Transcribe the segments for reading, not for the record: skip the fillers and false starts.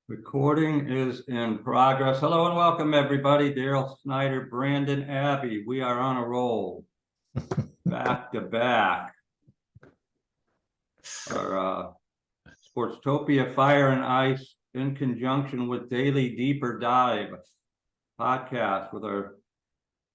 Recording is in progress. Hello and welcome, everybody. Daryl Snyder, Brandon Abbey. We are on a roll, back to back. Our Sportstopia Fire and Ice, in conjunction with Daily Deeper Dive podcast with our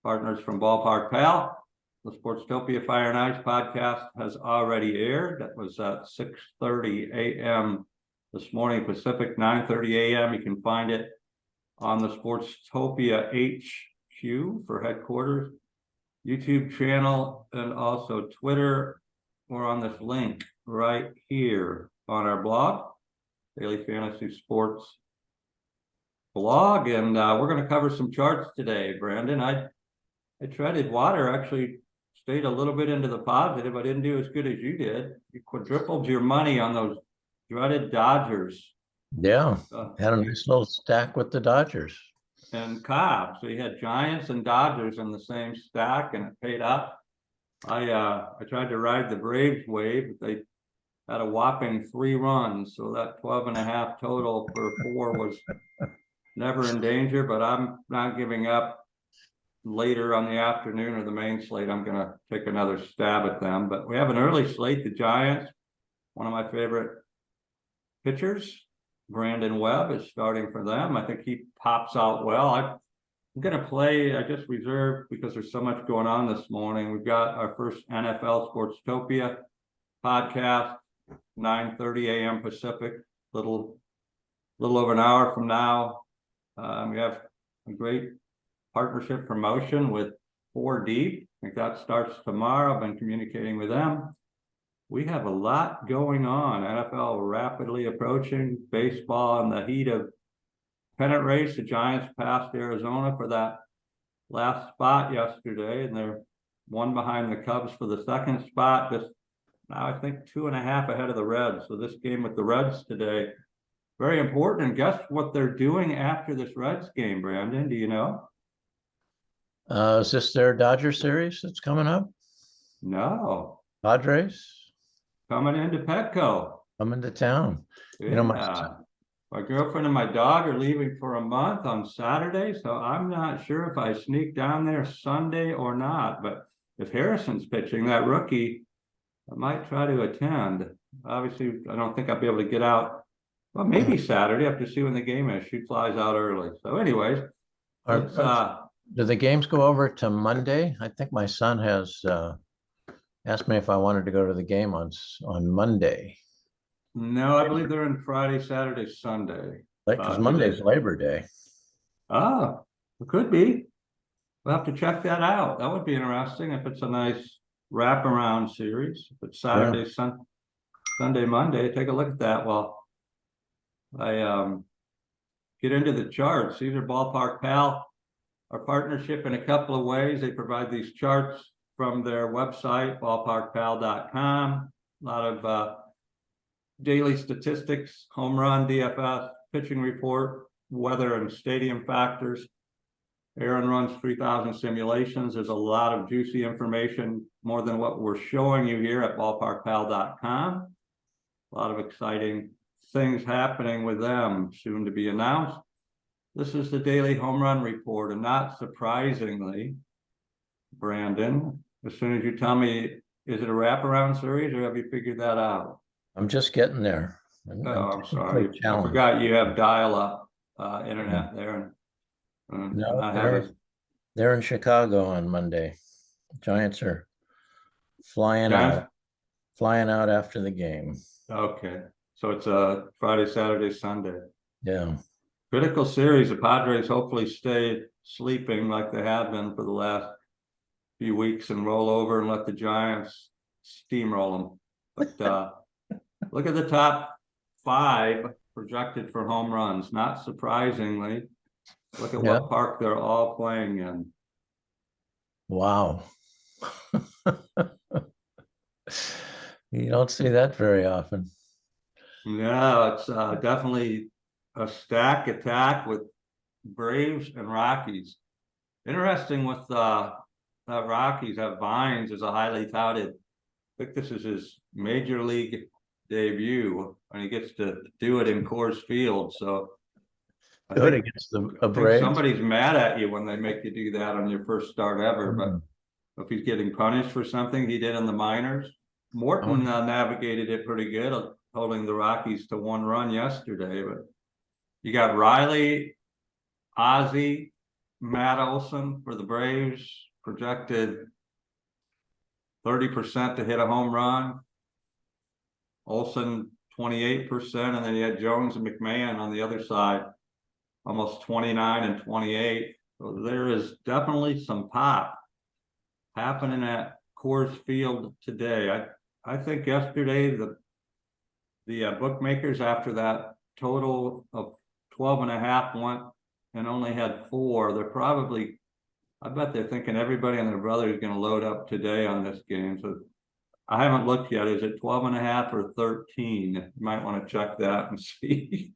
partners from Ballpark Pal. The Sportstopia Fire and Ice podcast has already aired. That was at 6:30 a.m. this morning Pacific, 9:30 a.m. You can find it on the Sportstopia HQ for headquarters, YouTube channel, and also Twitter, or on this link right here on our blog, Daily Fantasy Sports blog. And we're going to cover some charts today, Brandon. I treaded water, actually stayed a little bit into the positive. I didn't do as good as you did. You quadrupled your money on those dreaded Dodgers. Yeah, had a nice little stack with the Dodgers. And Cobb. So you had Giants and Dodgers in the same stack, and it paid up. I tried to ride the Braves wave, but they had a whopping 3 runs. So that 12.5 total for 4 was never in danger, but I'm not giving up. Later on the afternoon or the main slate, I'm going to take another stab at them. But we have an early slate. The Giants, one of my favorite pitchers, Brandon Webb, is starting for them. I think he pops out well. I'm going to play, I just reserved because there's so much going on this morning. We've got our first NFL Sportstopia podcast, 9:30 a.m. Pacific, little over an hour from now. We have a great partnership promotion with 4 Deep. I think that starts tomorrow. I've been communicating with them. We have a lot going on. NFL rapidly approaching, baseball in the heat of pennant race. The Giants passed Arizona for that last spot yesterday, and they're 1 behind the Cubs for the 2nd spot. Just now, I think 2.5 ahead of the Reds. So this game with the Reds today, very important. And guess what they're doing after this Reds game, Brandon? Do you know? Is this their Dodger series that's coming up? No. Padres? Coming into Petco. Coming to town. Yeah. You know, my girlfriend and my dog are leaving for a month on Saturday, so I'm not sure if I sneak down there Sunday or not. But if Harrison's pitching, that rookie, I might try to attend. Obviously, I don't think I'll be able to get out. Well, maybe Saturday. I have to see when the game is. She flies out early. So anyways, do the games go over to Monday? I think my son has asked me if I wanted to go to the game on Monday. No, I believe they're in Friday, Saturday, Sunday. Because Monday's Labor Day. Oh, it could be. We'll have to check that out. That would be interesting if it's a nice wraparound series. If it's Saturday, Sunday, Monday, take a look at that. Well, I get into the charts. These are Ballpark Pal, our partnership in a couple of ways. They provide these charts from their website, ballparkpal.com. A lot of daily statistics, home run, DFS, pitching report, weather and stadium factors. Aaron runs 3,000 simulations. There's a lot of juicy information, more than what we're showing you here at ballparkpal.com. A lot of exciting things happening with them, soon to be announced. This is the daily home run report, and not surprisingly, Brandon, as soon as you tell me, is it a wraparound series, or have you figured that out? I'm just getting there. I'm sorry. I forgot you have dial-up internet there. No, they're in Chicago on Monday. Giants are flying out after the game. Okay. So it's a Friday, Saturday, Sunday. Yeah. Critical series. The Padres hopefully stay sleeping like they have been for the last few weeks and roll over and let the Giants steamroll them. But look at the top 5 projected for home runs. Not surprisingly, look at what park they're all playing in. Wow. You don't see that very often. Yeah, it's definitely a stack attack with Braves and Rockies. Interesting with Rockies have Vines as a highly touted. I think this is his major league debut, and he gets to do it in Coors Field. So I Good think, against the I think Braves. somebody's mad at you when they make you do that on your first start ever, Mhm. but if he's getting punished for something he did in the minors, Morton navigated it pretty good, holding the Rockies to 1 run yesterday, but you got Riley, Ozzie, Matt Olson for the Braves, projected 30% to hit a home run. Olson 28%, and then you had Jones and McMahon on the other side, almost 29 and 28. So there is definitely some pop happening at Coors Field today. I think yesterday the bookmakers, after that total of 12.5 went and only had 4, they're probably, I bet they're thinking everybody and their brother is going to load up today on this game. So I haven't looked yet. Is it 12.5 or 13? You might want to check that and see.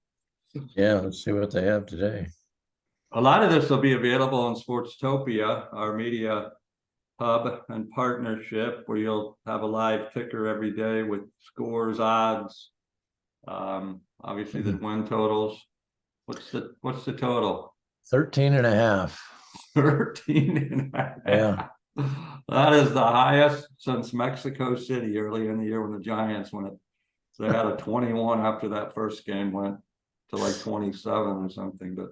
Yeah, let's see what they have today. A lot of this will be available on Sportstopia, our media hub and partnership, where you'll have a live ticker every day with scores, odds, obviously the win totals. What's the total? 13.5. 13.5. Yeah. That is the highest since Mexico City early in the year when the Giants won it. They had a 21 after that first game, went to like 27 or something. But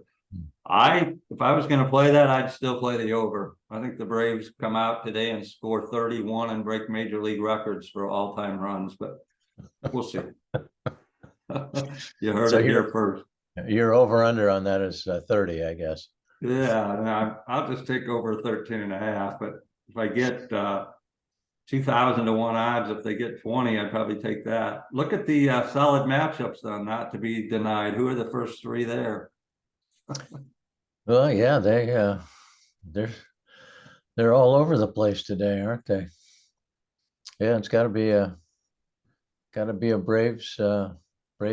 if I was going to play that, I'd still play the over. I think the Braves come out today and score 31 and break major league records for all-time runs, but we'll see. You heard So it here first. Your over under on that is 30, I guess. Yeah, I'll just take over 13.5, but if I get 2,000 to 1 odds, if they get 20, I'd probably take that. Look at the solid matchups though, not to be denied. Who are the first 3 there? Well, yeah, they're all over the place today, aren't they? Yeah, it's got to be a Braves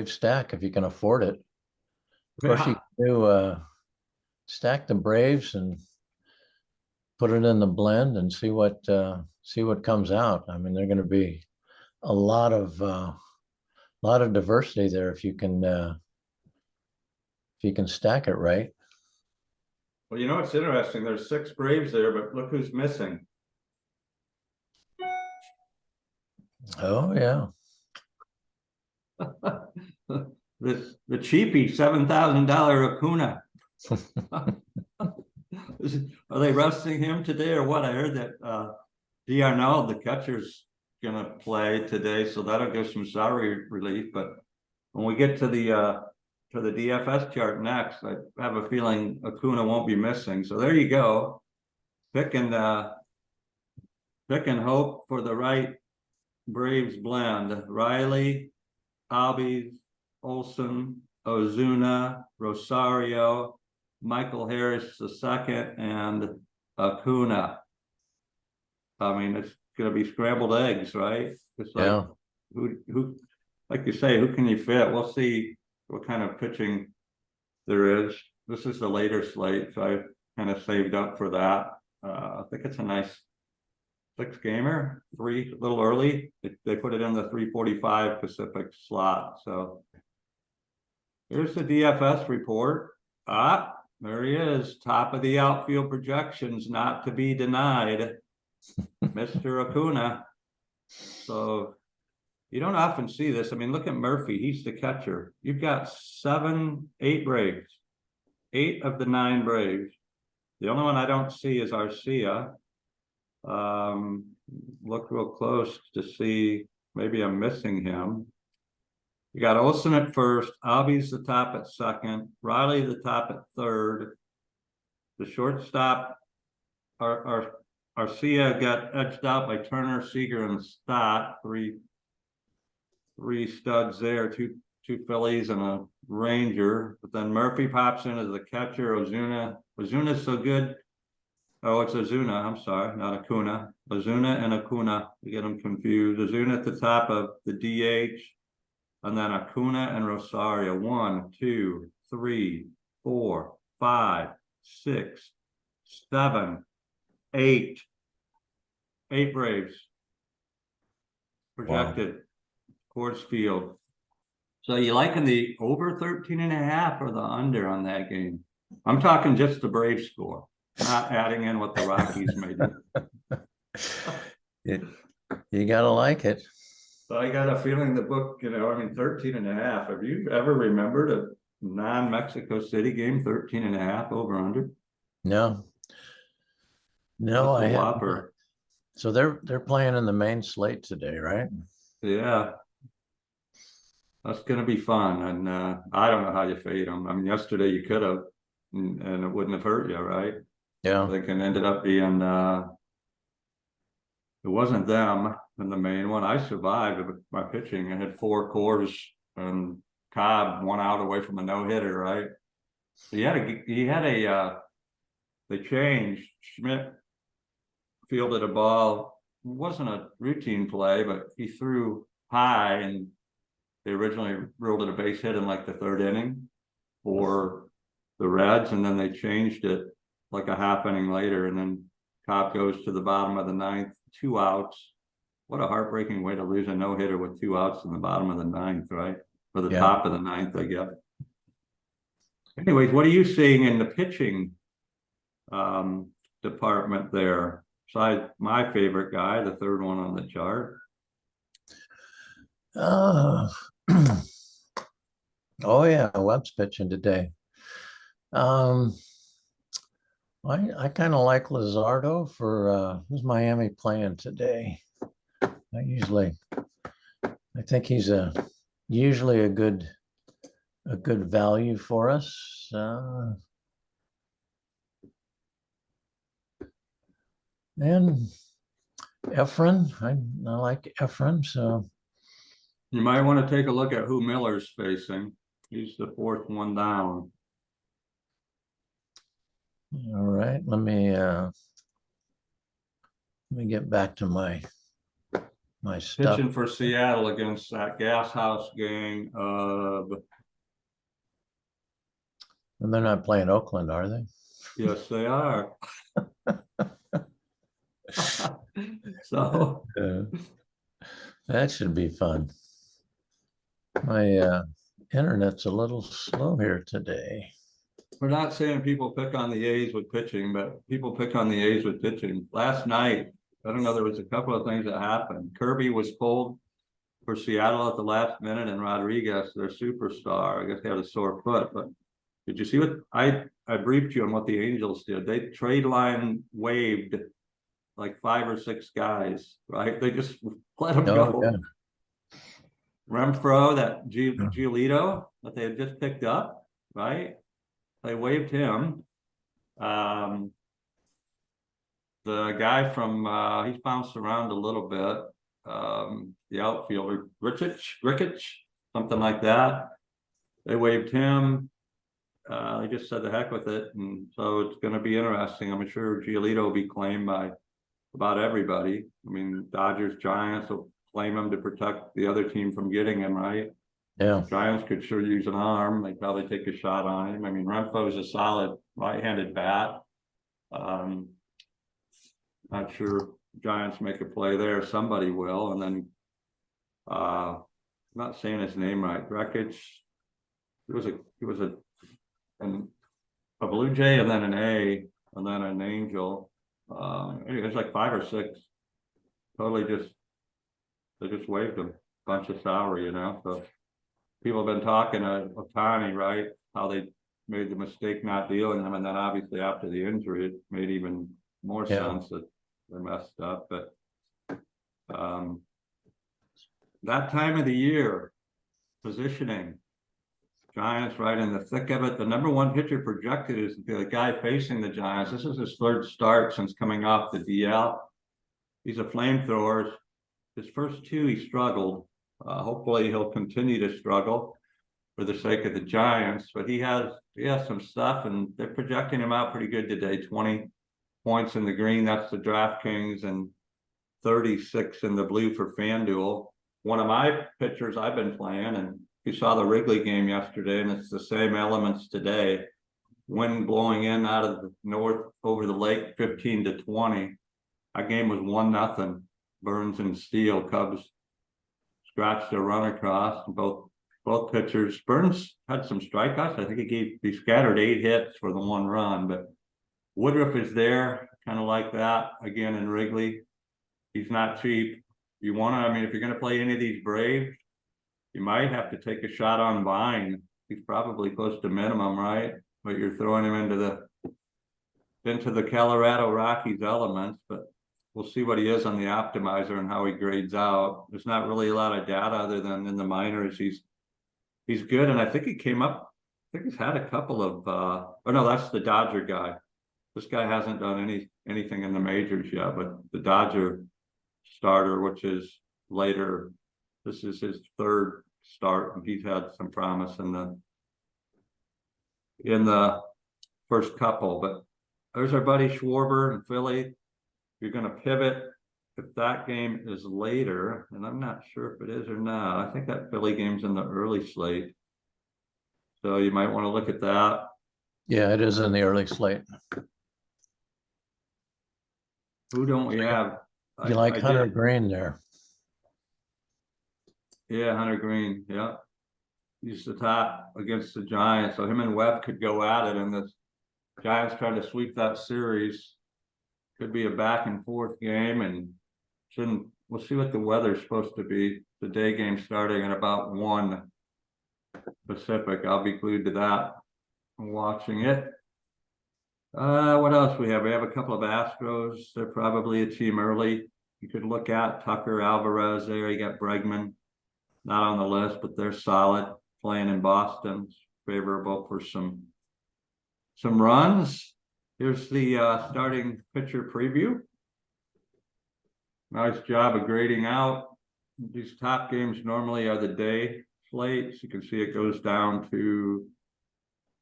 stack if you can afford it. Of course, you can do stack the Braves and put it in the blend and see what comes out. I mean, they're going to be a lot of diversity there if you can stack it right. Well, you know, it's interesting. There's 6 Braves there, but look who's missing. Oh yeah. the cheapie $7,000 Acuna. Are they resting him today or what? I heard that D'Arnaud, the catcher's gonna play today, so that'll give some salary relief. But when we get to the DFS chart next, I have a feeling Acuna won't be missing. So there you go. Pick and hope for the right Braves blend. Riley, Albies, Olson, Ozuna, Rosario, Michael Harris II, and Acuna. I mean, it's going to be scrambled eggs, right? It's like, Yeah. who, like you say, who can you fit? We'll see what kind of pitching there is. This is the later slate, so I kind of saved up for that. I think it's a nice 6-gamer, 3 a little early. They put it in the 3:45 Pacific slot. So here's the DFS report. There he is, top of the outfield projections, not to be denied, Mr. Acuna. So you don't often see this. I mean, look at Murphy. He's the catcher. You've got 8 Braves, 8 of the 9 Braves. The only one I don't see is Arcia. Look real close to see, maybe I'm missing him. You got Olson at first, Albies the top at second, Riley the top at third. The shortstop, Arcia got edged out by Turner, Seager, and Stott. Three studs there, two Phillies and a Ranger. But then Murphy pops in as the catcher. Ozuna's so good. Oh, it's Ozuna. I'm sorry, not Acuna. Ozuna and Acuna. We get them confused. Ozuna at the top of the DH, and then Acuna and Rosario. 1, 2, 3, 4, 5, 6, 7, 8. 8 Braves projected. Coors Field. So you liking the over 13.5 or the under on that game? I'm talking just the Brave score, not adding in what the Rockies may do. You gotta like it. So I got a feeling the book, 13.5. Have you ever remembered a non-Mexico City game, 13.5 over under? No, no, That's I a have. whopper. So they're playing in the main slate today, right? Yeah, that's gonna be fun. And I don't know how you fade them. I mean, yesterday you could have, and it wouldn't have hurt you, right? I Yeah, think it ended up being it wasn't them in the main one. I survived with my pitching. I had 4 cores and Cobb 1 out away from a no-hitter, right? They changed. Schmidt fielded a ball. It wasn't a routine play, but he threw high and they originally ruled it a base hit in like the 3rd inning for the Reds, and then they changed it like a half inning later, and then Cobb goes to the bottom of the 9th, 2 outs. What a heartbreaking way to lose a no-hitter with 2 outs in the bottom of the 9th, right? Or the yeah. top of the 9th, I guess. Anyways, what are you seeing in the pitching department there? Besides my favorite guy, the 3rd one on the chart. Oh, oh yeah, Webb's pitching today. I kind of like Luzardo for who's Miami playing today? I think he's usually a good value for us. And Efren, I like Efren, so You might want to take a look at who Miller's facing. He's the 4th one down. all right. Let me get back to my stuff. Pitching for Seattle against that Gas House gang of, And they're not playing Oakland, are they? yes, they are. So That should be fun. My internet's a little slow here today. we're not saying people pick on the A's with pitching, but people pick on the A's with pitching. Last night, I don't know, there was a couple of things that happened. Kirby was pulled for Seattle at the last minute, and Rodriguez, their superstar, I guess he had a sore foot. But did you see what I briefed you on what the Angels did? They trade line waived like 5 or 6 guys, right? They just let them Oh, go. yeah. Renfro, that Giolito that they had just picked up, right? They waived him. The guy from he's bounced around a little bit. The outfielder, Rickich, something like that. They waived him. They just said the heck with it, and so it's going to be interesting. I'm sure Giolito will be claimed by about everybody. I mean, Dodgers, Giants will claim him to protect the other team from getting him, right? Yeah. Giants could sure use an arm. They'd probably take a shot on him. I mean, Renfro's a solid right-handed bat. Not sure Giants make a play there. Somebody will. And then, I'm not saying his name right. Rekic. He was a Blue Jay and then an A and then an Angel. It's like 5 or 6. Totally they just waived him. Bunch of salary, So people have been talking of Ohtani, right? How they made the mistake not dealing him, and then obviously after the injury, it made even more sense that they're messed up. But that time of the year, positioning, Giants right in the thick of it. The number 1 pitcher projected is the guy facing the Giants. This is his 3rd start since coming off the DL. He's a flamethrower. His first 2, he struggled. Hopefully he'll continue to struggle for the sake of the Giants, but he has some stuff, and they're projecting him out pretty good today. 20 points in the green, that's the DraftKings, and 36 in the blue for FanDuel. One of my pitchers I've been playing, and you saw the Wrigley game yesterday, and it's the same elements today. Wind blowing in out of the north over the lake, 15-20. That game was 1-0. Burns and Steele. Cubs scratched a run across. Both both pitchers. Burns had some strikeouts. I think he scattered 8 hits for the 1 run, but Woodruff is there, kind of like that again in Wrigley. He's not cheap. You want to, I mean, if you're going to play any of these Braves, you might have to take a shot on Vine. He's probably close to minimum, right? But you're throwing him into the Colorado Rockies elements, but we'll see what he is on the optimizer and how he grades out. There's not really a lot of data other than in the minors. He's good, and I think he came up. I think he's had a couple of. Oh no, that's the Dodger guy. This guy hasn't done anything in the majors yet, but the Dodger starter, which is later, this is his 3rd start, and he's had some promise in the first couple. But there's our buddy Schwarber in Philly. You're going to pivot if that game is later, and I'm not sure if it is or not. I think that Philly game's in the early slate, so you might want to look at that. Yeah, it is in the early slate. Who don't we have? You like Hunter Green there? Yeah, Hunter Green. Yeah, he's the top against the Giants, so him and Webb could go at it, and the Giants try to sweep that series. Could be a back and forth game, and we'll see what the weather's supposed to be. The day game starting at about 1 Pacific. I'll be glued to that watching it. What else we have? We have a couple of Astros. They're probably a team early. You could look at Tucker, Alvarez there. You got Bregman, not on the list, but they're solid. Playing in Boston, it's favorable for some runs. Here's the starting pitcher preview. Nice job of grading out. These top games normally are the day slates. You can see it goes down to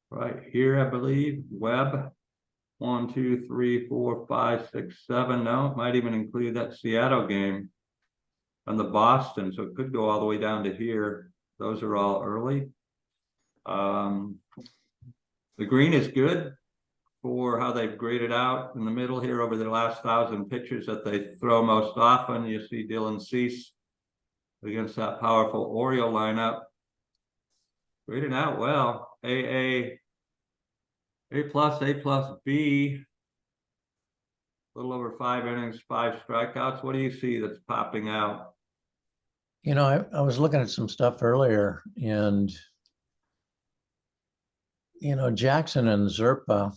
right here, I believe. Webb, 1, 2, 3, 4, 5, 6, 7. No, it might even include that Seattle game and the Boston. So it could go all the way down to here. Those are all early. The green is good for how they've graded out in the middle here over the last 1,000 pitches that they throw most often. You see Dylan Cease against that powerful Oriole lineup. Graded out well. A plus, B. A little over 5 innings, 5 strikeouts. What do you see that's popping out? You know, I was looking at some stuff earlier, and you know, Jackson and Zerpa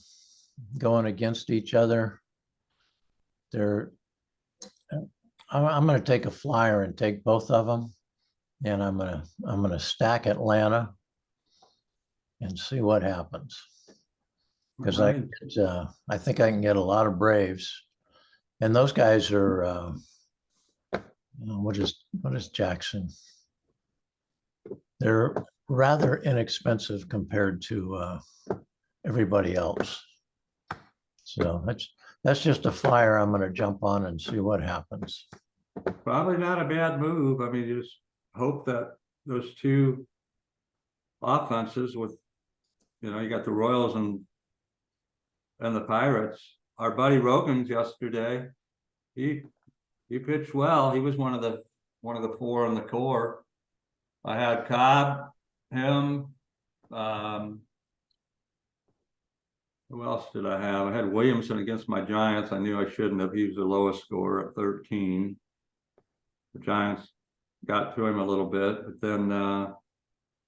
going against each other. I'm going to take a flyer and take both of them, and I'm going to stack Atlanta and see what happens, because Right. I think I can get a lot of Braves, and those guys are what is Jackson? They're rather inexpensive compared to everybody else. So that's just a flyer I'm going to jump on and see what happens. Probably not a bad move. I mean, you just hope that those two offenses with, you know, you got the Royals and the Pirates. Our buddy Rogans yesterday, he pitched well. He was one of the 4 in the core. I had Cobb, him, who else did I have? I had Williamson against my Giants. I knew I shouldn't have. He was the lowest scorer at 13. The Giants got to him a little bit, but then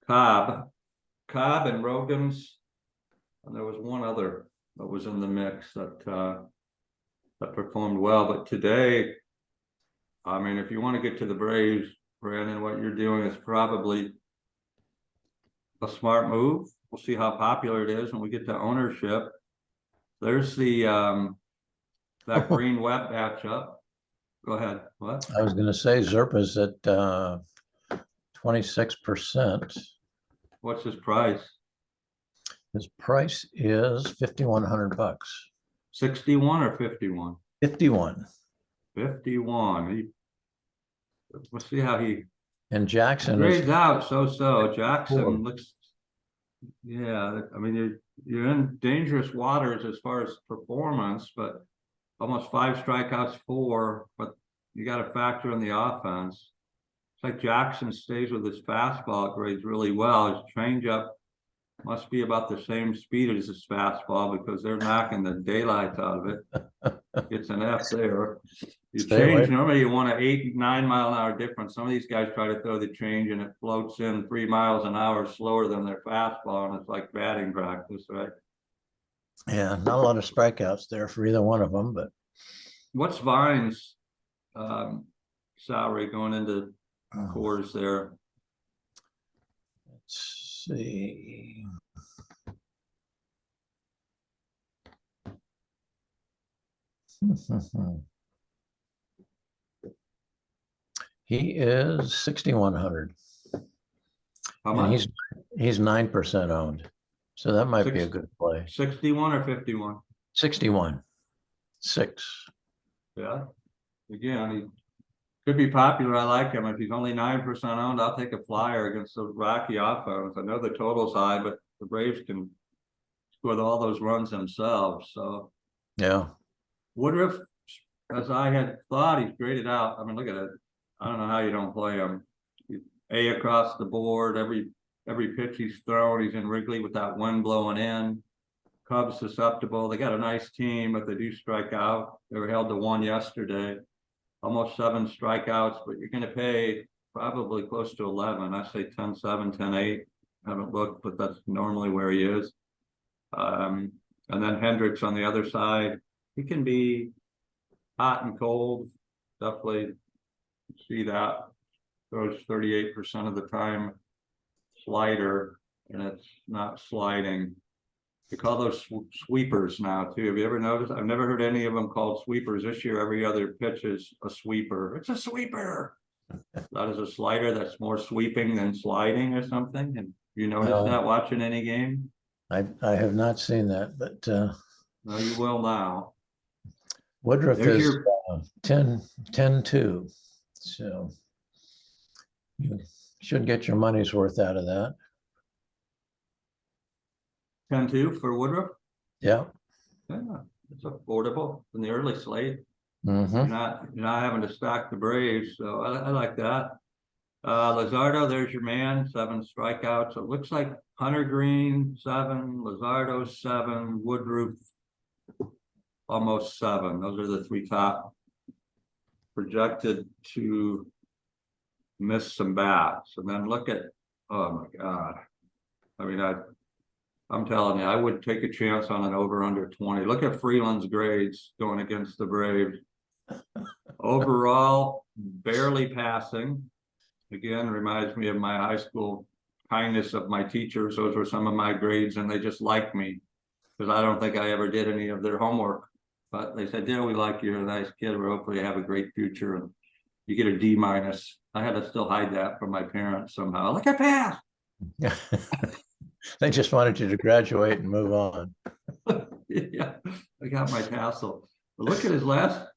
Cobb and Rogans, and there was one other that was in the mix that performed well. But today, I mean, if you want to get to the Braves, Brandon, what you're doing is probably a smart move. We'll see how popular it is when we get to ownership. There's the that Green Webb matchup. Go ahead. What? I was going to say Zerpa's at 26%. What's his price? His price is $5,100. 61 or 51? 51. 51. We'll see how he And Jackson grades is out. So Jackson 4. looks. Yeah, I mean you're in dangerous waters as far as performance, but almost 5 strikeouts, 4. But you got to factor in the offense. like Jackson stays with his fastball, grades really well. His changeup must be about the same speed as his fastball because they're knocking the daylights out of it. It's an F there. You Stay away. change, normally you want an 8-9 mile an hour difference. Some of these guys try to throw the change and it floats in 3 miles an hour slower than their fastball, and it's like batting practice, right? Yeah, not a lot of strikeouts there for either one of them, but What's Vine's salary going into oh, cores there? let's see. He is 6,100, How and much? he's 9% owned, so that might be a Six- good play. 61 or 51? 61, 6. Yeah. Again, he could be popular. I like him. If he's only 9% owned, I'll take a flyer against the Rocky offense. I know the total's high, but the Braves can score all those runs themselves. So Yeah, Woodruff, as I had thought, he's graded out. I mean, look at it. I don't know how you don't play him. A across the board, every pitch he's thrown, he's in Wrigley with that wind blowing in. Cubs susceptible. They got a nice team, but they do strike out. They were held to 1 yesterday. Almost 7 strikeouts, but you're going to pay probably close to 11. I say 10-7, 10-8. Haven't looked, but that's normally where he is. And then Hendricks on the other side. He can be hot and cold. Definitely see that. Throws 38% of the time slider, and it's not sliding. They call those sweepers now too. Have you ever noticed? I've never heard any of them called sweepers. This year, every other pitch is a sweeper. It's a sweeper. That is a slider that's more sweeping than sliding or something. And you notice that watching any game? I have not seen that, but No, you will now. Woodruff There's is your 10-2, so you should get your money's worth out of that. 10-2 for Woodruff. Yeah. Yeah, it's affordable in the early slate. Mm-hmm. You're not having to stack the Braves, so I like that. Luzardo, there's your man, 7 strikeouts. It looks like Hunter Green 7, Luzardo 7, Woodruff almost 7. Those are the 3 top projected to miss some bats. And then look at, oh my God. I mean, I'm telling you, I would take a chance on an over under 20. Look at Freeland's grades going against the Braves. Overall, barely passing. Again, reminds me of my high school kindness of my teachers. Those were some of my grades, and they just liked me because I don't think I ever did any of their homework. But they said, "Yeah, we like you. You're a nice kid. We hopefully have a great future." And you get a D-. I had to still hide that from my parents somehow. Like, I passed. They just wanted you to graduate and move on. Yeah, I got my tassel. But look at his last.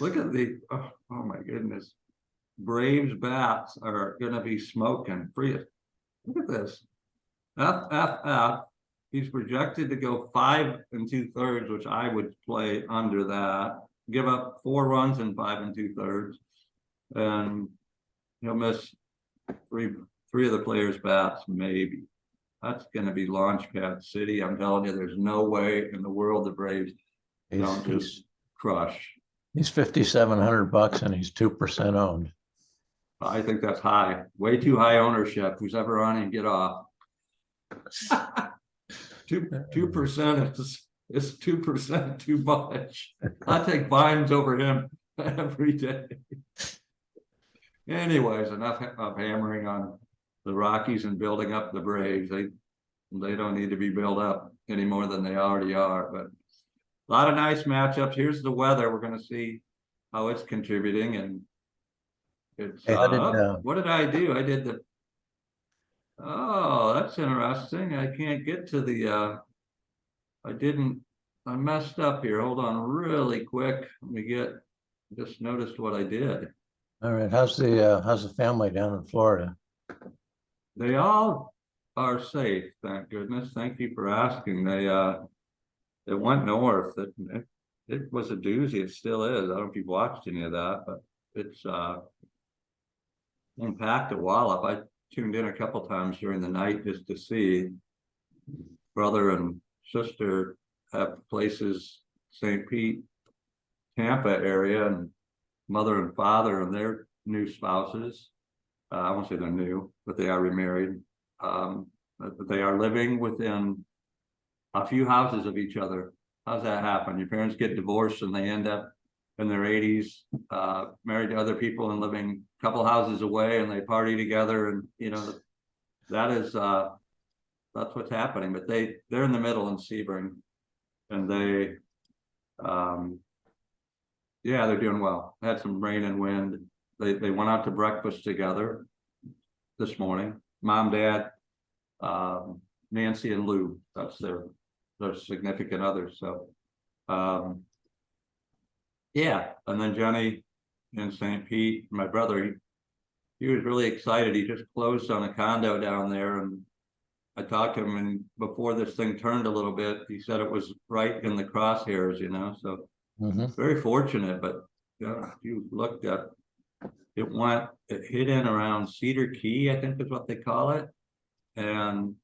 Look at the. Oh my goodness. Braves bats are going to be smoking free. Look at this. FFF. He's projected to go 5 2/3, which I would play under that. Give up 4 runs in 5 2/3, and he'll miss three of the players' bats, maybe. That's going to be Launchpad City. I'm telling you, there's no way in the world the Braves don't just crush. He's $5,700 and he's 2% owned. I think that's high, way too high ownership. Who's ever on him, get off. 2% is 2% too much. I take Vines over him every day. Anyways, enough of hammering on the Rockies and building up the Braves. They don't need to be built up any more than they already are. But a lot of nice matchups. Here's the weather. We're going to see how it's contributing. And it's Hey, what did I do? I did the. Oh, that's interesting. I can't get to the. I messed up here. Hold on, really quick. Let me get. Just noticed what I did. all right. How's the family down in Florida? They all are safe, thank goodness. Thank you for asking. It went north. It was a doozy. It still is. I don't know if you've watched any of that, but it's Packed a wallop. I tuned in a couple times during the night just to see. Brother and sister have places, St. Pete, Tampa area, and mother and father and their new spouses. I won't say they're new, but they are remarried. But they are living within a few houses of each other. How's that happen? Your parents get divorced and they end up in their 80s, married to other people and living a couple houses away, and they party together, and that is that's what's happening. But they're in the middle in Sebring, and yeah, they're doing well. Had some rain and wind. They went out to breakfast together this morning. Mom, Dad, Nancy and Lou. That's their significant others. So yeah, and then Johnny in St. Pete, my brother, he was really excited. He just closed on a condo down there, and I talked to him, and before this thing turned a little bit, he said it was right in the crosshairs, so very fortunate. But you looked at it hit in around Cedar Key, I think is what they call it, and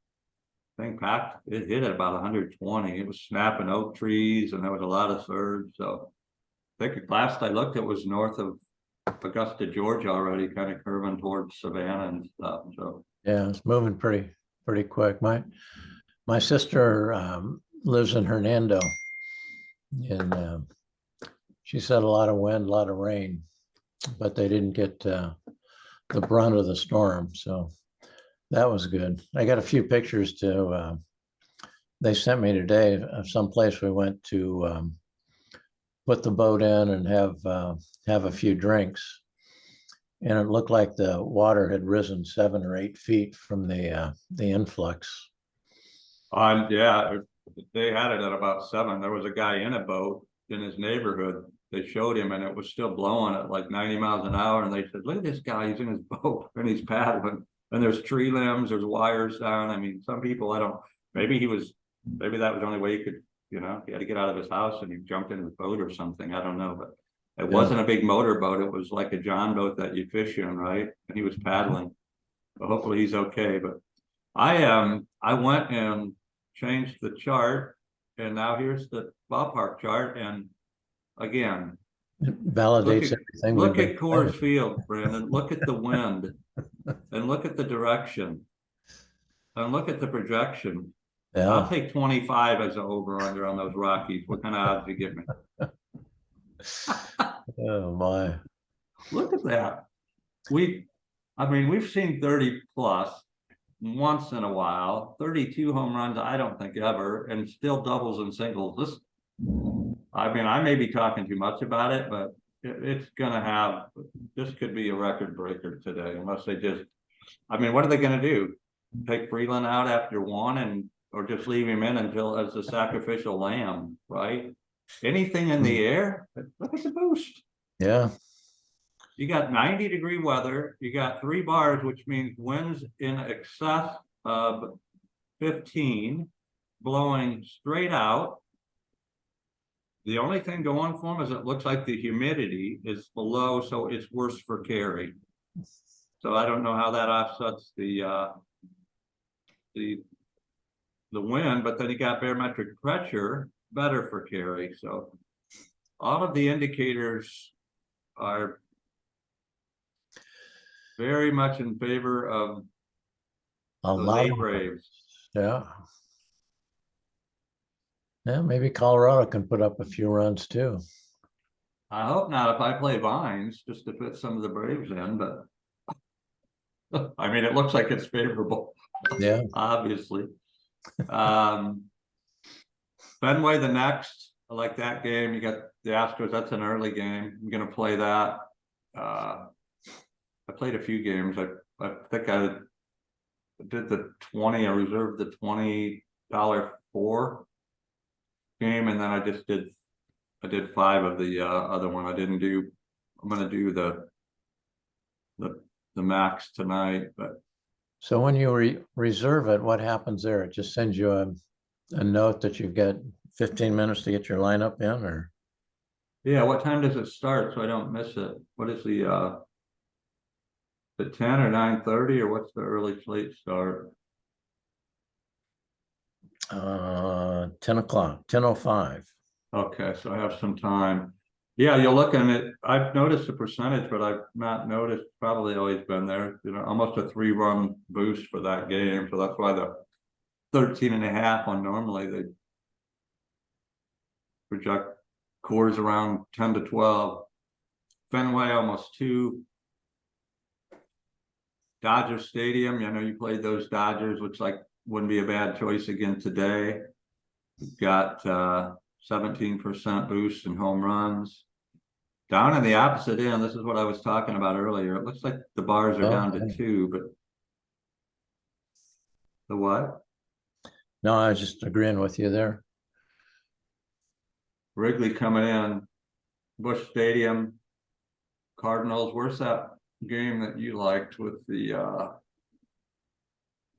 it hit at about 120. It was snapping oak trees, and there was a lot of surge. So I think last I looked, it was north of Augusta, Georgia already, kind of curving towards Savannah and stuff. So yeah, it's moving pretty quick. My sister lives in Hernando, and she said a lot of wind, a lot of rain, but they didn't get the brunt of the storm. So that was good. I got a few pictures they sent me today of some place we went to put the boat in and have a few drinks. And it looked like the water had risen 7 or 8 feet from the influx. yeah, they had it at about 7. There was a guy in a boat in his neighborhood. They showed him, and it was still blowing at like 90 miles an hour. And they said, "Look at this guy, he's in his boat and he's paddling. And there's tree limbs, there's wires down." I mean, some people, maybe that was the only way he could, he had to get out of his house and he jumped in his boat or something. I don't know, but it wasn't a big motor boat. It was like a John boat that you fish in, right? And he was paddling. But hopefully he's okay. But I went and changed the chart, and now here's the ballpark chart. And again, it validates everything. Look at Coors Field, Brandon. Look at the wind, and look at the direction, and look at the projection. Yeah. I'll take 25 as an over/under on those Rockies. What kind of odds do you give me? Oh my! Look at that. We've seen 30 plus once in a while. 32 home runs, I don't think ever, and still doubles and singles. I may be talking too much about it, but this could be a record breaker today, unless they just, what are they going to do? Take Freeland out after 1 or just leave him in until as a sacrificial lamb, right? Anything in the air, look at the boost. Yeah. You got 90-degree weather. You got 3 bars, which means winds in excess of 15, blowing straight out. The only thing going for them is it looks like the humidity is below, so it's worse for carry. So I don't know how that offsets the wind, but then you got barometric pressure, better for carry. So all of the indicators are very much in favor of a lot of Braves. Yeah. Yeah, maybe Colorado can put up a few runs too. I hope not if I play Vines, just to put some of the Braves in, but it looks like it's favorable. Yeah. Obviously. Fenway the next. I like that game. You got the Astros, that's an early game. I'm gonna play that. I played a few games. I think I did the 20, I reserved the $20 4 game, and then I did 5 of the other one. I'm gonna do the max tonight. But so when you reserve it, what happens there? It just sends you a note that you've got 15 minutes to get your lineup in, or? Yeah, what time does it start so I don't miss it? What is the at 10 or 9:30, or what's the early slate start? 10 o'clock, 10:05. Okay, so I have some time. Yeah, you're looking at, I've noticed the percentage, but I've not noticed, probably always been there, almost a 3-run boost for that game. So that's why the 13.5 on normally they project scores around 10 to 12. Fenway almost 2. Dodger Stadium, you played those Dodgers, which wouldn't be a bad choice again today. You've got 17% boost in home runs. Down in the opposite end, this is what I was talking about earlier. It looks like the bars are down to 2, but the what? No, I was just agreeing with you there. Wrigley coming in, Busch Stadium, Cardinals. Where's that game that you liked with the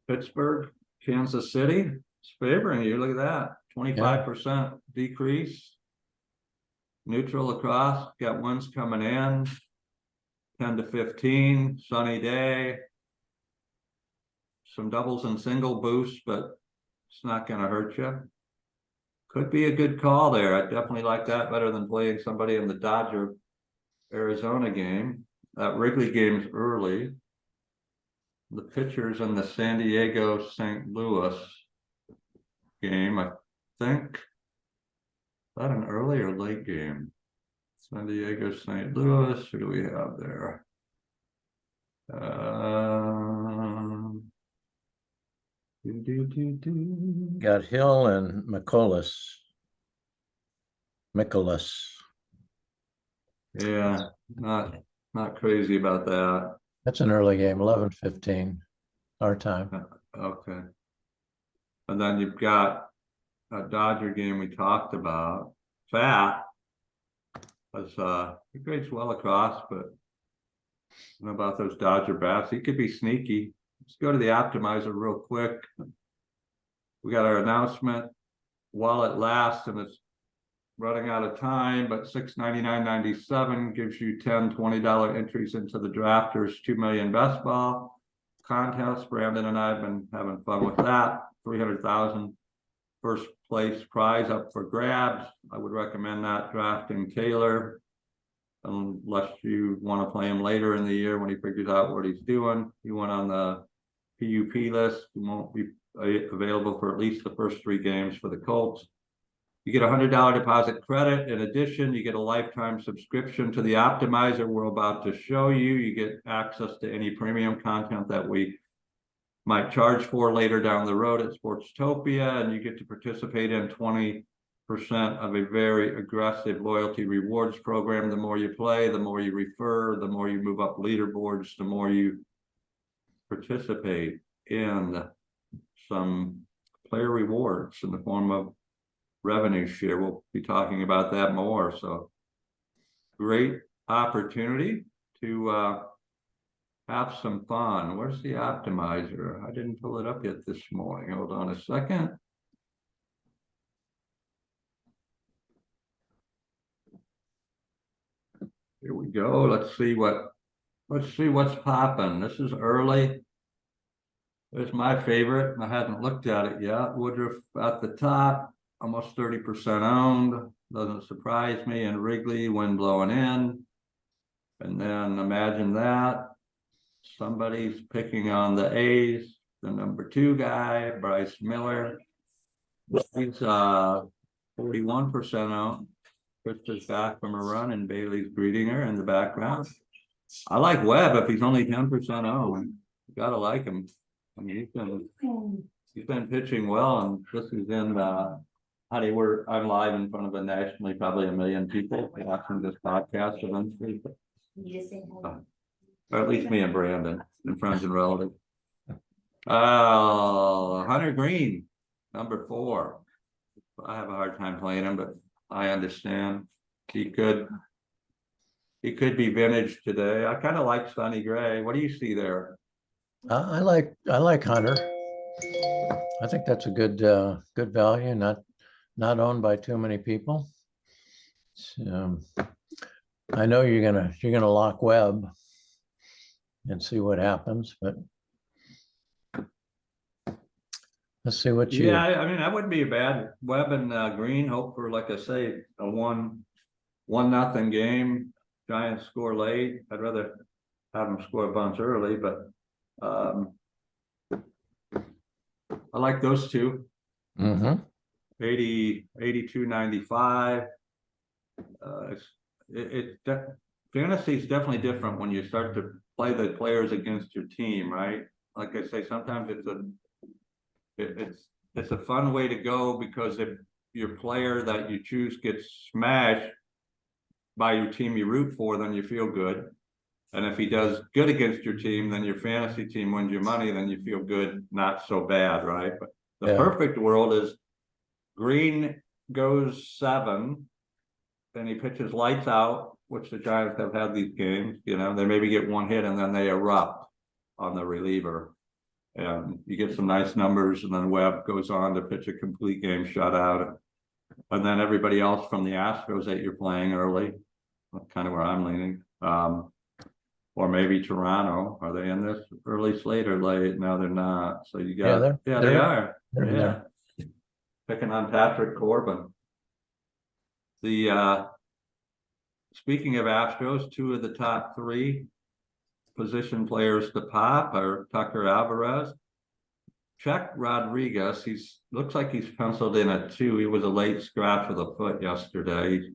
Pittsburgh, Kansas City? It's favoring you. Look at that. 25% decrease. Neutral across, got winds coming in, 10 to 15, sunny day. Some doubles and single boosts, but it's not going to hurt you. Could be a good call there. I definitely like that better than playing somebody in the Dodger Arizona game. That Wrigley game's early. The pitchers in the San Diego St. Louis game, I think. Is that an early or late game? San Diego St. Louis. Who do we have there? Got Hill and McCullers. Yeah, not crazy about that. That's an early game, 11:15 our time. Okay. And then you've got a Dodger game we talked about. Fat was he grades well across, but I don't know about those Dodger bats. He could be sneaky. Let's go to the optimizer real quick. We got our announcement while it lasts, and it's running out of time, but $699.97 gives you $10 entries into the drafters 2 million best ball contest. Brandon and I have been having fun with that. 300,000 first place prize up for grabs. I would recommend that drafting Taylor, unless you want to play him later in the year when he figures out what he's doing. He went on the PUP list. He won't be available for at least the first 3 games for the Colts. You get a $100 deposit credit. In addition, you get a lifetime subscription to the optimizer we're about to show you. You get access to any premium content that we might charge for later down the road at Sportstopia, and you get to participate in 20% of a very aggressive loyalty rewards program. The more you play, the more you refer, the more you move up leaderboards, the more you participate in some player rewards in the form of revenue share. We'll be talking about that more. So great opportunity to have some fun. Where's the optimizer? I didn't pull it up yet this morning. Hold on a second. Here we go. Let's see what's popping. This is early. There's my favorite. I hadn't looked at it yet. Woodruff at the top, almost 30% owned. Doesn't surprise me. And Wrigley, wind blowing in. And then imagine that. Somebody's picking on the A's, the number 2 guy, Bryce Miller. He's 41% owned. Krista's back from a run, and Bailey's greeting her in the background. I like Webb if he's only 10% owned. You gotta like him. I mean, he's been pitching well, and this is in honey, I'm live in front of nationally probably 1 million people watching this podcast eventually. Or at least me and Brandon and friends and relatives. Hunter Green, number 4. I have a hard time playing him, but I understand. He could be vintage today. I kind of like Sonny Gray. What do you see there? I like Hunter. I think that's a good value. Not owned by too many people. I know you're gonna lock Webb. and see what happens, but let's see what you. Yeah, I mean, that wouldn't be a bad. Webb and Green hope for, like I say, a 1-0 game. Giants score late. I'd rather have them score a bunch early, but I like those two. Mhm. 82-95. Fantasy is definitely different when you start to play the players against your team, right? Like I say, sometimes it's a fun way to go, because if your player that you choose gets smashed by your team you root for, then you feel good. And if he does good against your team, then your fantasy team wins your money, then you feel good, not so bad, right? But the perfect world is Green goes 7, then he pitches lights out, which the Giants have had these games, they maybe get 1 hit and then they erupt on the reliever. And you get some nice numbers, and then Webb goes on to pitch a complete game shutout. And then everybody else from the Astros that you're playing early, kind of where I'm leaning. Or maybe Toronto. Are they in this early slate or late? No, they're not. So you got, they are. Yeah. Picking on Patrick Corbin. Speaking of Astros, 2 of the top 3 position players to pop are Tucker Alvarez. Check Rodriguez. Looks like he's penciled in at 2. He was a late scratch with a foot yesterday.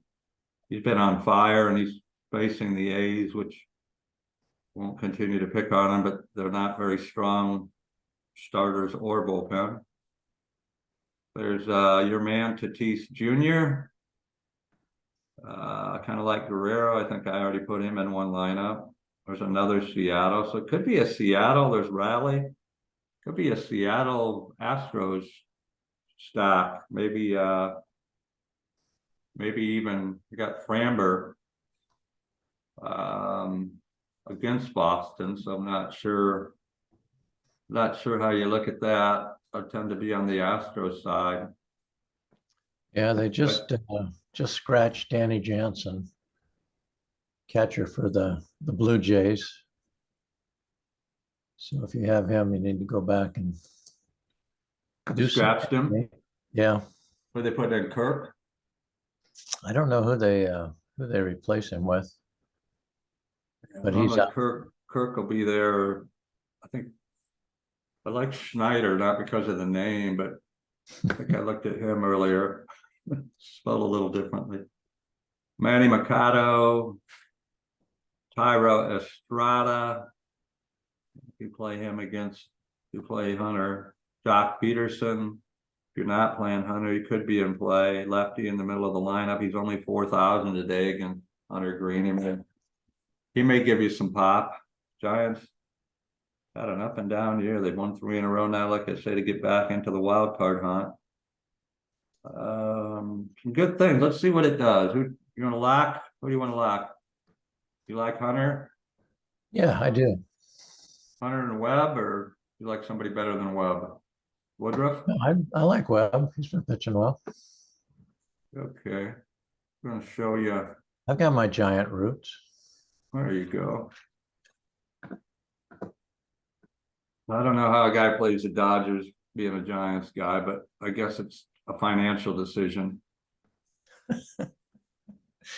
He's been on fire, and he's facing the A's, which won't continue to pick on him, but they're not very strong starters or bullpen. There's your man Tatis Jr. Kind of like Guerrero. I think I already put him in one lineup. There's another Seattle. So it could be a Seattle. There's Raleigh. Could be a Seattle Astros stack. Maybe even you got Framber against Boston. So I'm not sure how you look at that. I tend to be on the Astros side. Yeah, they just scratched Danny Jansen, catcher for the Blue Jays. So if you have him, you need to go back and do scratched him. Yeah. Where they put in Kirk? I don't know who they replace him with. But he's like Kirk will be there. I think I like Schneider, not because of the name, but I think I looked at him earlier. Spelled a little differently. Manny Machado, Tyro Estrada. You play him against, you play Hunter. Jock Peterson. If you're not playing Hunter, he could be in play. Lefty in the middle of the lineup. He's only 4,000 today against Hunter Green. He may give you some pop. Giants had an up and down year. They've won 3 in a row now, like I say, to get back into the wild card hunt. Some good things. Let's see what it does. Who you want to lock? Who do you want to lock? You like Hunter? Yeah, I do. Hunter and Webb, or you like somebody better than Webb? Woodruff? No, I like Webb. He's been pitching well. Okay. I'm going to show you. I've got my Giant roots. There you go. I don't know how a guy plays the Dodgers being a Giants guy, but I guess it's a financial decision.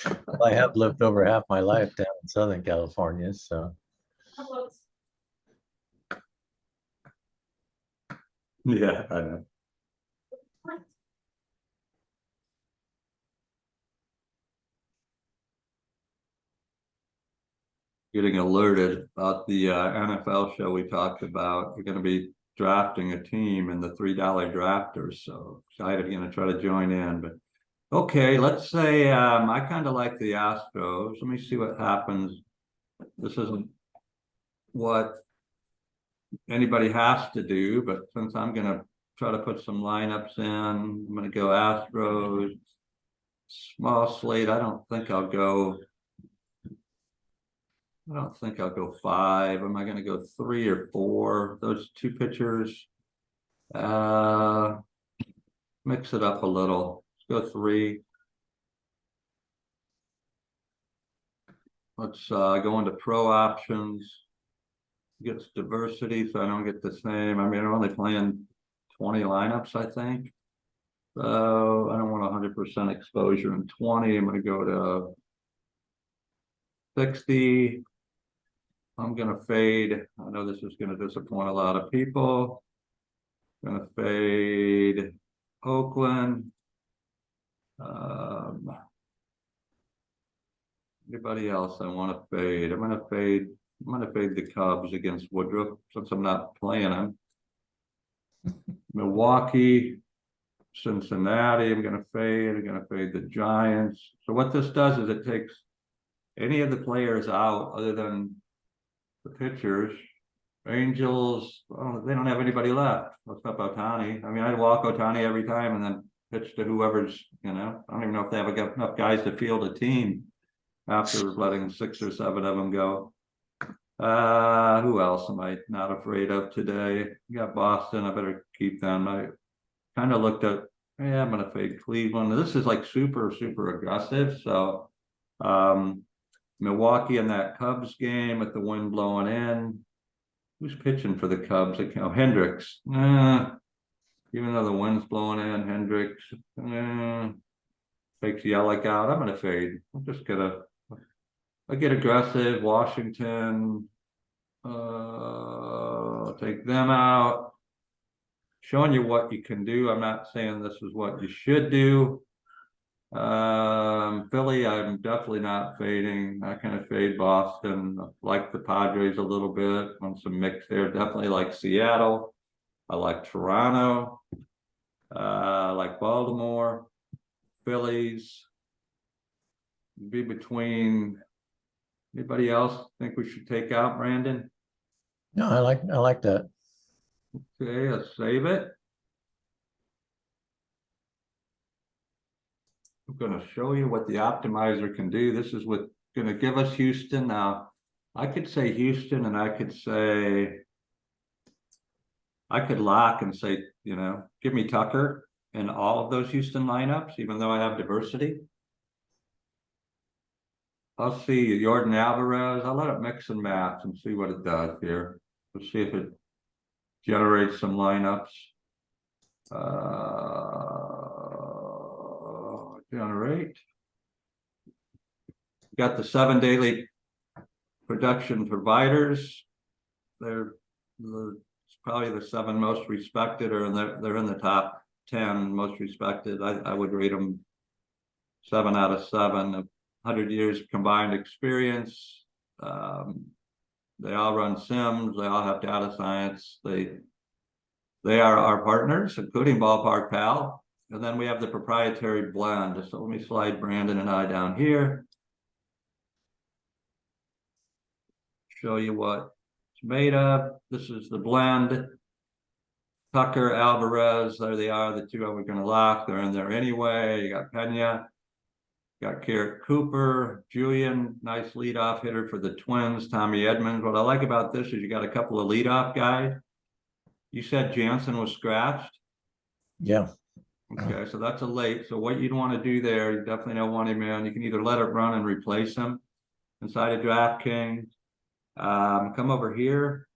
Well, I have lived over half my life down in Southern California, so. Yeah, I know. Getting alerted about the NFL show we talked about. We're going to be drafting a team in the $3 drafters, so excited, going to try to join in. But okay, let's say I kind of like the Astros. Let me see what happens. This isn't what anybody has to do, but since I'm going to try to put some lineups in, I'm going to go Astros. Small slate. I don't think I'll go 5. Am I going to go 3 or 4? Those 2 pitchers. Mix it up a little. Let's go 3. Let's go into pro options. gets diversity, so I don't get the same. I mean, I'm only playing 20 lineups, I think. So I don't want 100% exposure in 20. I'm gonna go to 60. I'm gonna fade. I know this is gonna disappoint a lot of people. Gonna fade Oakland. Anybody else I want to fade? I'm gonna fade the Cubs against Woodruff since I'm not playing them. Milwaukee, Cincinnati, I'm gonna fade the Giants. So what this does is it takes any of the players out other than the pitchers. Angels, oh, they don't have anybody left. What's up, Otani? I mean, I'd walk Otani every time and then pitch to whoever's, I don't even know if they have enough guys to field a team after letting 6 or 7 of them go. Who else am I not afraid of today? You got Boston. I better keep them. I kind of looked at, yeah, I'm gonna fade Cleveland. This is like super, super aggressive. So Milwaukee in that Cubs game with the wind blowing in. Who's pitching for the Cubs? Hendricks. Even though the wind's blowing in, Hendricks takes Yelich out. I'm gonna fade. I get aggressive. Washington, take them out. Showing you what you can do. I'm not saying this is what you should do. Philly, I'm definitely not fading. I kind of fade Boston. I like the Padres a little bit on some mix there. Definitely like Seattle. I like Toronto. I like Baltimore. Phillies. Be between. Anybody else think we should take out, Brandon? No, I like that. Okay, let's save it. I'm going to show you what the optimizer can do. This is what going to give us Houston. Now, I could say Houston, and I could lock and say, give me Tucker in all of those Houston lineups, even though I have diversity. I'll see Jordan Alvarez. I'll let it mix and match and see what it does here. Let's see if it generates some lineups. Generate. Got the 7 daily production providers. They're probably the 7 most respected, or they're in the top 10 most respected. I would rate them 7 out of 7. 100 years combined experience. They all run sims. They all have data science. They are our partners, including Ballpark Pal. And then we have the proprietary blend. So let me slide Brandon and I down here. Show you what it's made of. This is the blend. Tucker, Alvarez, there they are, the 2 we're going to lock. They're in there anyway. You got Pena. Got Garrett Cooper, Julian, nice leadoff hitter for the Twins, Tommy Edmonds. What I like about this is you got a couple of leadoff guys. You said Jansen was scratched? Yeah. Okay, so that's a late. So what you'd want to do there, you definitely don't want him in. You can either let it run and replace him inside of DraftKings. Come over here.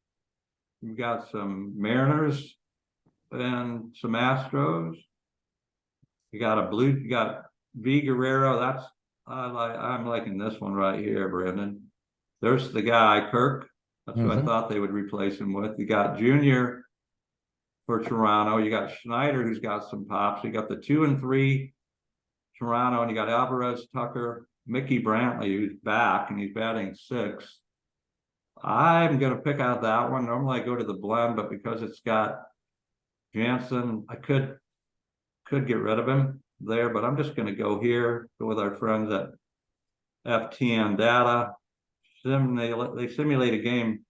You've got some Mariners and some Astros. You got V Guerrero. I'm liking this one right here, Brendan. There's the guy, Kirk. That's who I thought they would replace him with. You got Junior for Toronto. You got Schneider, who's got some pops. You got the 2 and 3 Toronto, and you got Alvarez, Tucker, Mickey Brantley, who's back, and he's batting 6. I'm going to pick out that one. Normally I go to the blend, but because it's got Jansen, I could get rid of him there, but I'm just going to go here, go with our friends at FTN Data. They simulate a game.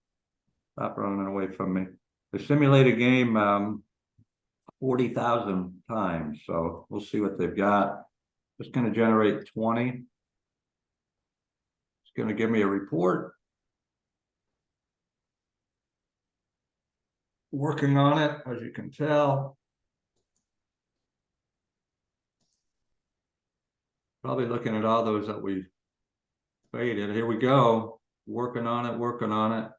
Stop running away from me. They simulate a game 40,000 times. So we'll see what they've got. It's going to generate 20. It's going to give me a report. Working on it, as you can tell. Probably looking at all those that we faded. Here we go. Working on it.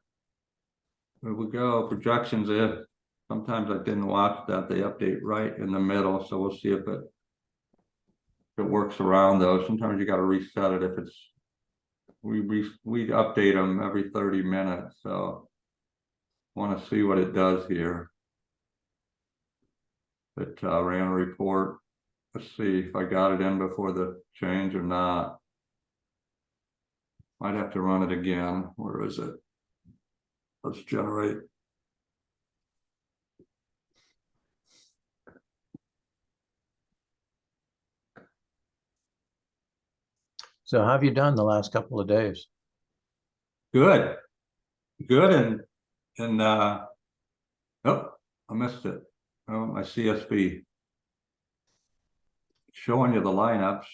There we go, projections if, sometimes I didn't watch that, they update right in the middle, so we'll see if it works around those. Sometimes you gotta reset it if it's, we update them every 30 minutes, so want to see what it does here. It ran a report. Let's see if I got it in before the change or not. Might have to run it again. Where is it? Let's generate. So how have you done the last couple of days? Good. And oh, I missed it. Oh, my CSV showing you the lineups,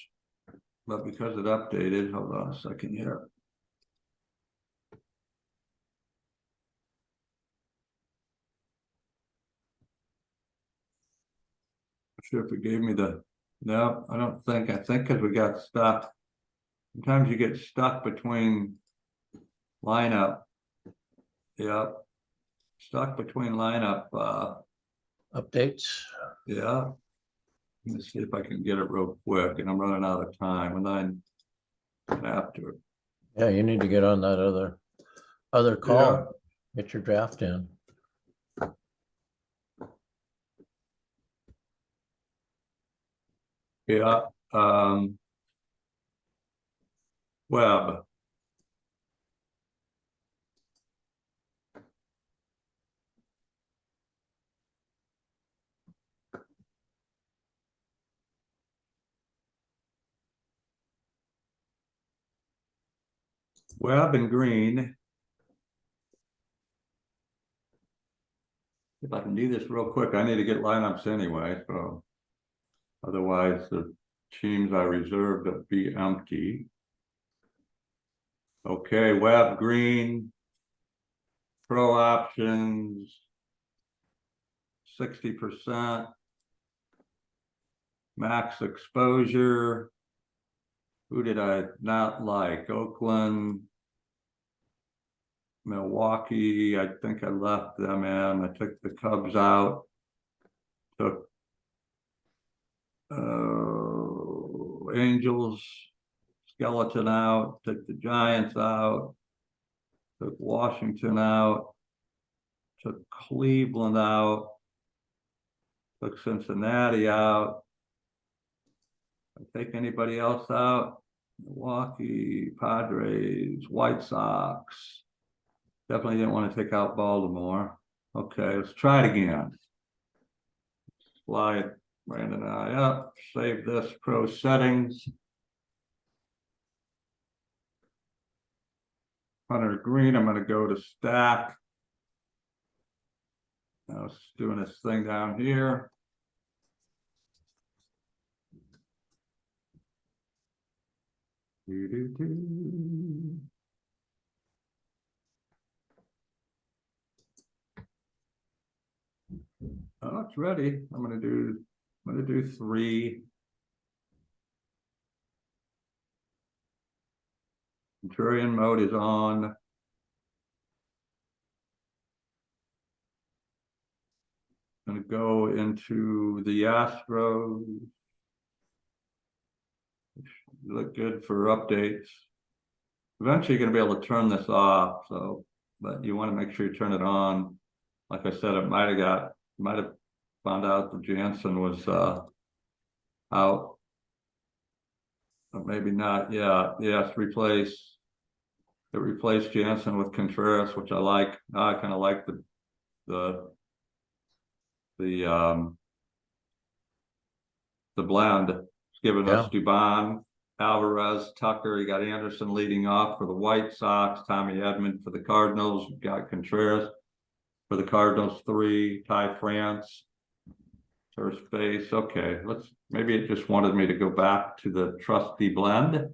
but because it updated, hold on a second here. Sure if it gave me the, no, I don't think, I think because we got stuck. Sometimes you get stuck between lineup. Yep. Stuck between lineup. Updates? Yeah. Let me see if I can get it real quick, and I'm running out of time, and then after. Yeah, you need to get on that other call. Get your draft in. Yeah. Web. Web and green. If I can do this real quick, I need to get lineups anyway, so otherwise the teams I reserved will be empty. Okay, web green, pro options, 60%, max exposure. Who did I not like? Oakland, Milwaukee, I think I left them in. I took the Cubs out. Took Angels, skeleton out. Took the Giants out. Took Washington out. Took Cleveland out. Took Cincinnati out. Take anybody else out? Milwaukee, Padres, White Sox. Definitely didn't want to take out Baltimore. Okay, let's try it again. Slide Brandon and I up. Save this pro settings. Hunter Green, I'm going to go to stack. Now it's doing this thing down here. Oh, it's ready. I'm gonna do 3. Contrarian mode is on. Gonna go into the Astros. Look good for updates. Eventually you're gonna be able to turn this off, so but you want to make sure you turn it on. Like I said, it might have found out that Jansen was out. But maybe not. Yeah, yes, it replaced Jansen with Contreras, which I like. I kind of like the blend. It's giving us Dubon, Alvarez, Tucker. You got Anderson leading off for the White Sox, Tommy Edman for the Cardinals. You got Contreras for the Cardinals, 3, Ty France, first base. Okay, maybe it just wanted me to go back to the trusty blend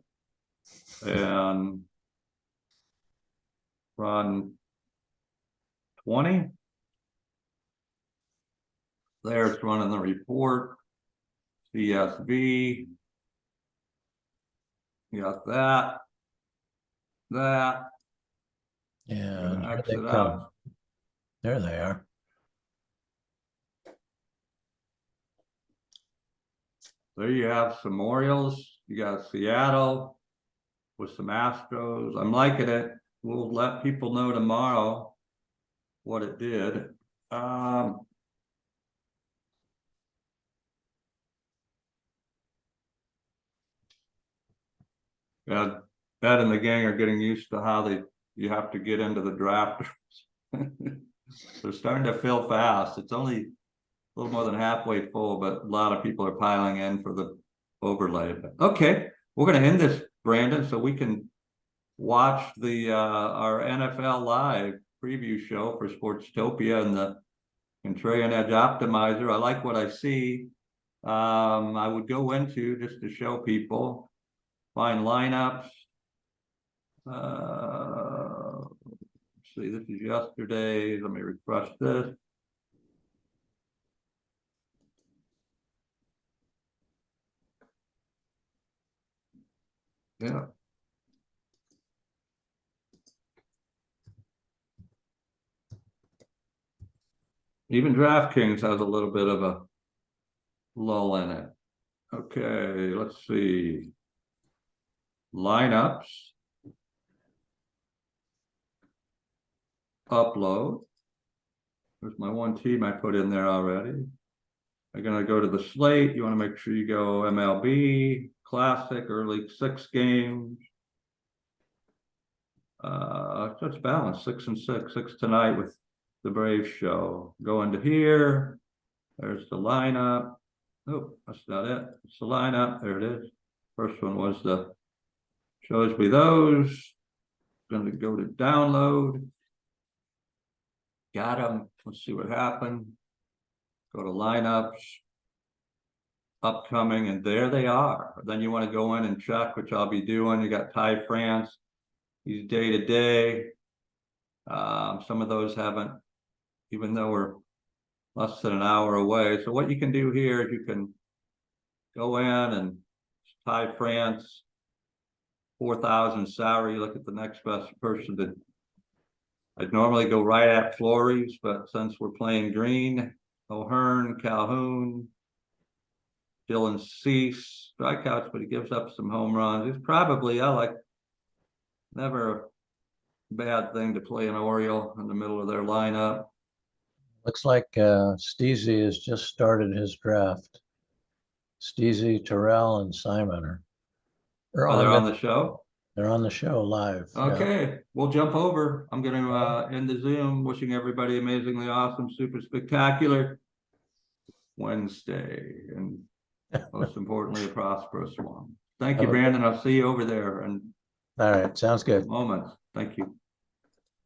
and run 20. There it's running the report. CSV. You got that. Yeah, Exit out. There they are. There you have some Orioles. You got Seattle with some Astros. I'm liking it. We'll let people know tomorrow what it did. Yeah, Ed and the gang are getting used to how you have to get into the draft. They're starting to fill fast. It's only a little more than halfway full, but a lot of people are piling in for the overlay. But okay, we're going to end this, Brandon, so we can watch the our NFL Live preview show for Sportstopia and the Contrarian Edge Optimizer. I like what I see. I would go into just to show people, find lineups. See, this is yesterday. Let me refresh this. Yeah. Even DraftKings has a little bit of a lull in it. Okay, let's see. Lineups. Upload. There's my one team I put in there already. I'm going to go to the slate. You want to make sure you go MLB, Classic, early 6 games. So it's balanced, 6 and 6, 6 tonight with the Braves show. Go into here. There's the lineup. Oh, that's not it. It's the lineup. There it is. First one was the shows me those. Going to go to download. Got them. Let's see what happened. Go to lineups. Upcoming, and there they are. Then you want to go in and check, which I'll be doing. You got Ty France. He's day to day. Some of those haven't, even though we're less than an hour away. So what you can do here is you can go in and Ty France, 4,000 salary. Look at the next best person that I'd normally go right at Flores, but since we're playing green, O'Hearn, Calhoun, Dylan Cease, strikeouts, but he gives up some home runs. He's probably, never a bad thing to play an Oriole in the middle of their lineup. Looks like Steezy has just started his draft. Steezy, Terrell, and Simon are They're on the show. They're on the show live. Okay, yeah. We'll jump over. I'm going to end the Zoom. Wishing everybody amazingly awesome, super spectacular Wednesday, and most importantly, a prosperous one. Thank you, Brandon. I'll see you over there in All right, sounds good. moments. Thank you.